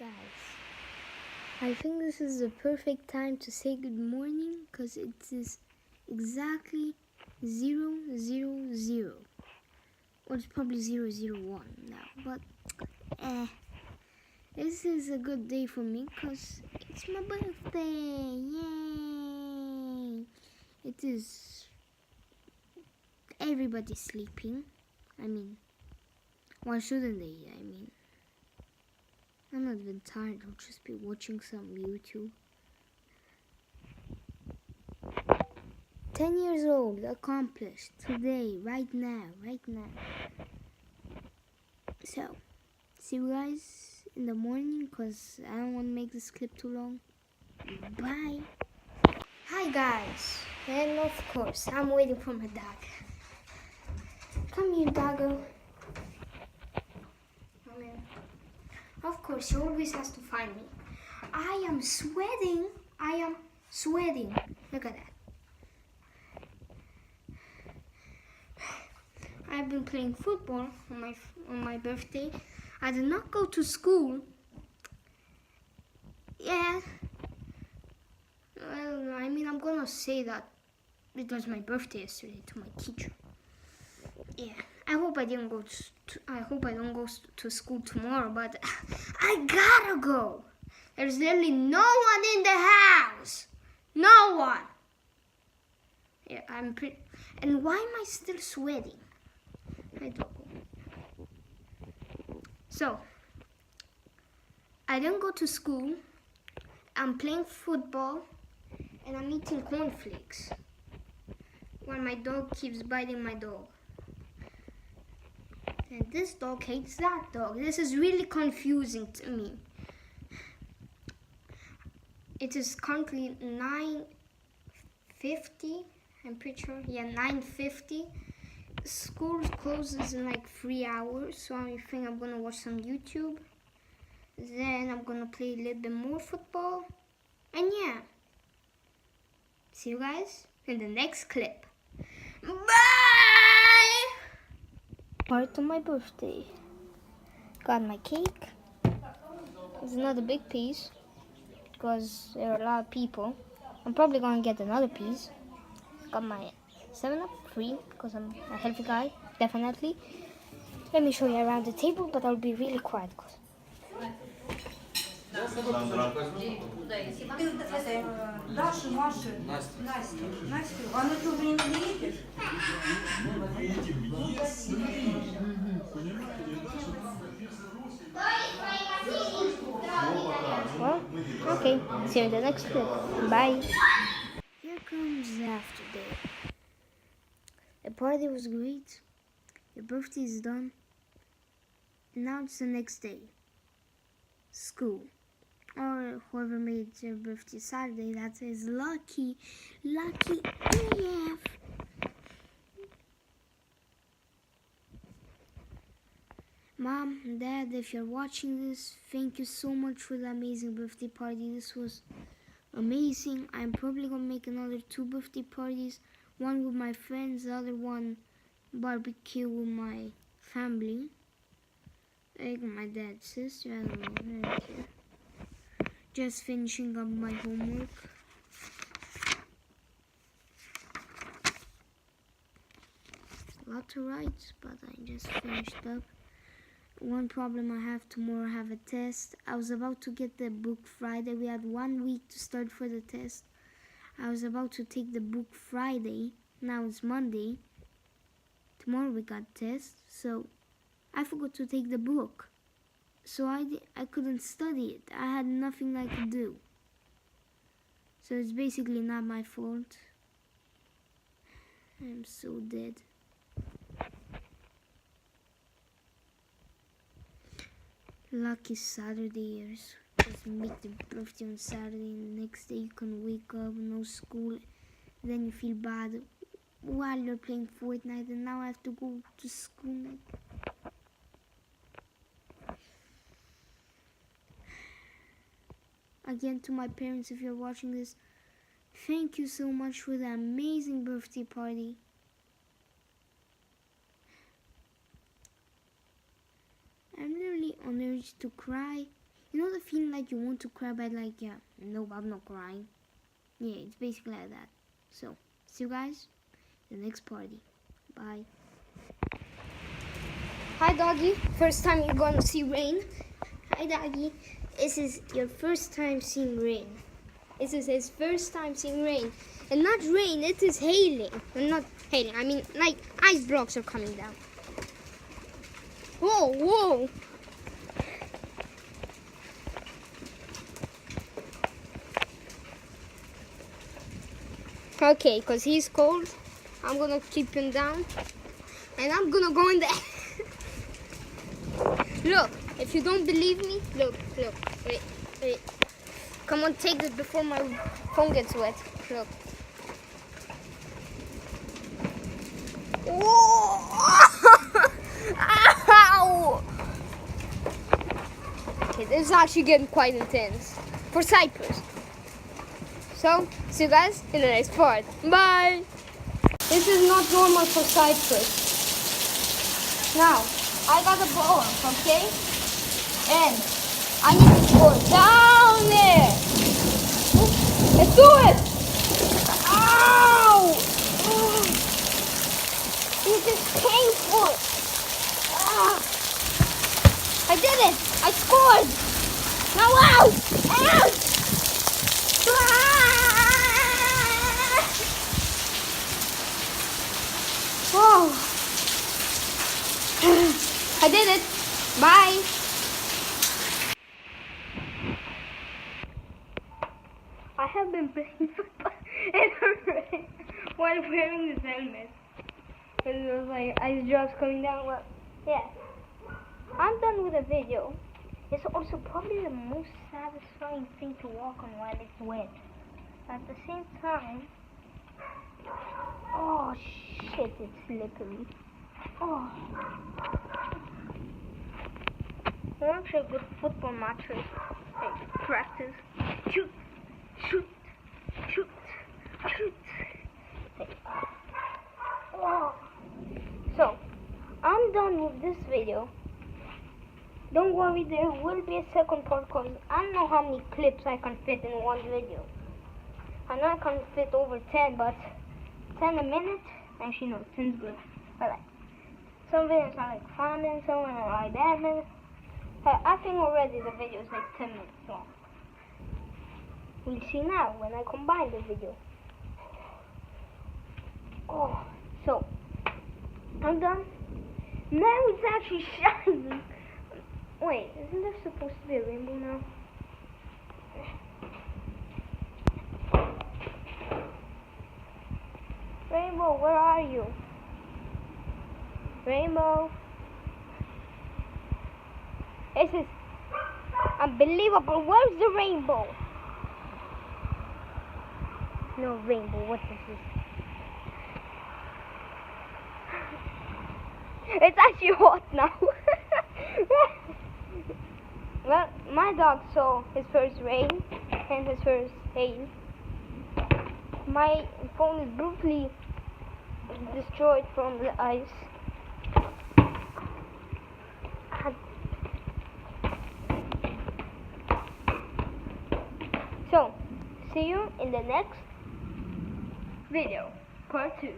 Guys, I think this is the perfect time to say good morning because it is exactly 000. Or it's probably 001 now, but this is a good day for me because it's my birthday. Yay! It is. Everybody's sleeping. I mean, why shouldn't they? I'm not even tired, I'll just be watching some YouTube. 10 years old, accomplished, today, right now. So, see you guys in the morning, because I don't want to make this clip too long. Bye! Hi guys, and of course, I'm waiting for my dog. Come here, doggo. Come here. Of course, he always has to find me. I am sweating. Look at that. I've been playing football on my birthday. I did not go to school. Yeah. Well, I'm gonna say that it was my birthday yesterday to my teacher. Yeah. I hope I don't go to school tomorrow, but I gotta go. There's literally no one in the house. No one. Yeah, and why am I still sweating? I don't know. So, I didn't go to school. I'm playing football, and I'm eating cornflakes while my dog keeps biting my dog. And this dog hates that dog. This is really confusing to me. It is currently 9:50. I'm pretty sure. Yeah, 9:50. School closes in like 3 hours, so I think I'm gonna watch some YouTube. Then I'm gonna play a little bit more football. And yeah. See you guys in the next clip. Bye! Part of my birthday. Got my cake. It's not a big piece because there are a lot of people. I'm probably gonna get another piece. Got my 7-Up free because I'm a healthy guy, definitely. Let me show you around the table, but I'll be really quiet. Дашу, Машу, Настю. А ну что, вы не едешь? Well, okay, see you in the next clip. Bye. Here comes after day. The party was great. Your birthday is done. Now it's the next day. School. Or whoever made your birthday Saturday, that is lucky. Lucky AF. Mom, Dad, if you're watching this, thank you so much for the amazing birthday party. This was amazing. I'm probably gonna make another 2 birthday parties. One with my friends, the other one barbecue with my family. Like my dad's sister, I don't know, I don't care. Just finishing up my homework. A lot to write, but I just finished up. One problem I have tomorrow, I have a test. I was about to get the book Friday. We had 1 week to start for the test. I was about to take the book Friday. Now it's Monday. Tomorrow we got test, so I forgot to take the book. So I couldn't study it. I had nothing I could do. So it's basically not my fault. I'm so dead. Lucky Saturdays. Just make the birthday on Saturday and the next day you can wake up, no school. Then you feel bad while you're playing Fortnite and now I have to go to school. Again, to my parents, if you're watching this, thank you so much for the amazing birthday party. I'm literally on the urge to cry. You know the feeling like you want to cry, but like, yeah, no, I'm not crying. Yeah, it's basically like that. So, see you guys in the next party. Bye. Hi, doggy. First time you're gonna see rain. Hi, doggy. This is your first time seeing rain. This is his first time seeing rain. And not rain, it is hailing. And not hailing, I mean, like, ice blocks are coming down. Whoa, whoa. Okay, because he's cold, I'm gonna keep him down. And I'm gonna go in there. Look, if you don't believe me, look, wait. Come on, take this before my phone gets wet. Look. Ow! Okay, this is actually getting quite intense for Cyprus. So, see you guys in the next part. Bye! This is not normal for Cyprus. Now, I got a ball, okay? And I need to score down there. Let's do it! Ow! Oh. This is painful. Ah. I did it! I scored! Now out! Out! Oh. I did it. Bye. I have been playing football in the rain while wearing this helmet. Because it was like ice drops coming down. Well, yeah. I'm done with the video. It's also probably the most satisfying thing to walk on while it's wet. At the same time, oh shit, it's slippery. Oh. I want to a good football match with practice. Shoot, shoot, shoot, shoot. Oh. So, I'm done with this video. Don't worry, there will be a second part because I don't know how many clips I can fit in one video. I know I can fit over 10, but 10 a minute? Actually, no, 10's good. I like. Some videos are like 5 minutes, some are like that minutes. I think already the video is like 10 minutes long. We'll see now when I combine the video. Oh, so I'm done. Now it's actually shining. Wait, isn't there supposed to be a rainbow now? Rainbow, where are you? Rainbow. This is unbelievable. Where's the rainbow? No rainbow. What is this? It's actually hot now. Well, my dog saw his first rain and his first hail. My phone is brutally destroyed from the ice. So, see you in the next video, part 2.